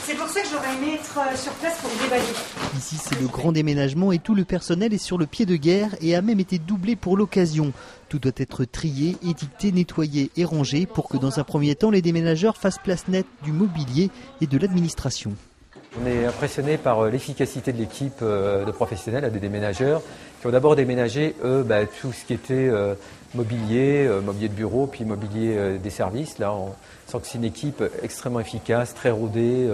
C'est pour ça que j'aurais aimé être sur place pour déballer. Ici, c'est le grand déménagement et tout le personnel est sur le pied de guerre et a même été doublé pour l'occasion. Tout doit être trié, étiqueté, nettoyé et rangé pour que dans un premier temps, les déménageurs fassent place nette du mobilier et de l'administration. On est impressionné par l'efficacité de l'équipe de professionnels, des déménageurs, qui ont d'abord déménagé, tout ce qui était mobilier de bureau, puis mobilier des services. Là, on sent que c'est une équipe extrêmement efficace, très rodée.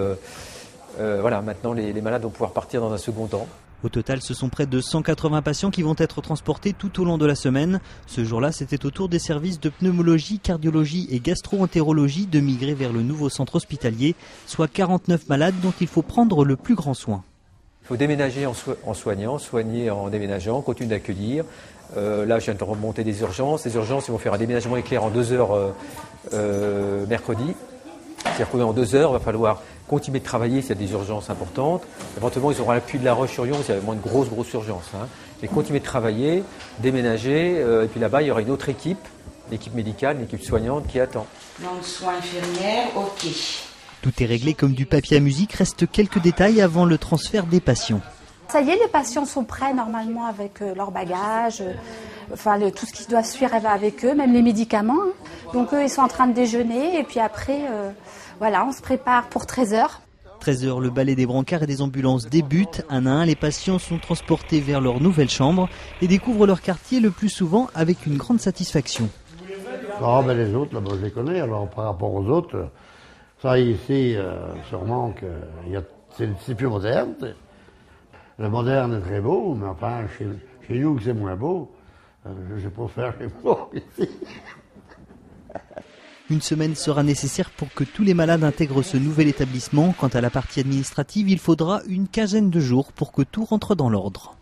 Maintenant, les malades vont pouvoir partir dans un second temps. Au total, ce sont près de 180 patients qui vont être transportés tout au long de la semaine. Ce jour-là, c'était au tour des services de pneumologie, cardiologie et gastro-entérologie de migrer vers le nouveau centre hospitalier, soit 49 malades dont il faut prendre le plus grand soin. Il faut déménager en soignant, soigner en déménageant, continuer d'accueillir. Là, je viens de remonter des urgences. Les urgences, ils vont faire un déménagement éclair en 2 heures mercredi. C'est-à-dire qu'en 2 heures, il va falloir continuer de travailler s'il y a des urgences importantes. Éventuellement, ils auront l'appui de La Roche-sur-Yon s'il y a moins de grosses urgences. Mais continuer de travailler, déménager, et puis là-bas, il y aura une autre équipe, l'équipe médicale, une équipe soignante qui attend. Donc, soins infirmières, ok. Tout est réglé comme du papier à musique, reste quelques détails avant le transfert des patients. Ça y est, les patients sont prêts normalement avec leur bagage, tout ce qui doit suivre avec eux, même les médicaments. Donc eux, ils sont en train de déjeuner et puis après, on se prépare pour 13h. 13h, le balai des brancards et des ambulances débute. Un à un, les patients sont transportés vers leur nouvelle chambre et découvrent leur quartier le plus souvent avec une grande satisfaction. Les autres, là-bas, je les connais. Alors par rapport aux autres, ça ici, sûrement que c'est plus moderne. Le moderne est très beau, mais enfin, chez nous, c'est moins beau. Je préfère les beaux ici. Une semaine sera nécessaire pour que tous les malades intègrent ce nouvel établissement. Quant à la partie administrative, il faudra une quinzaine de jours pour que tout rentre dans l'ordre.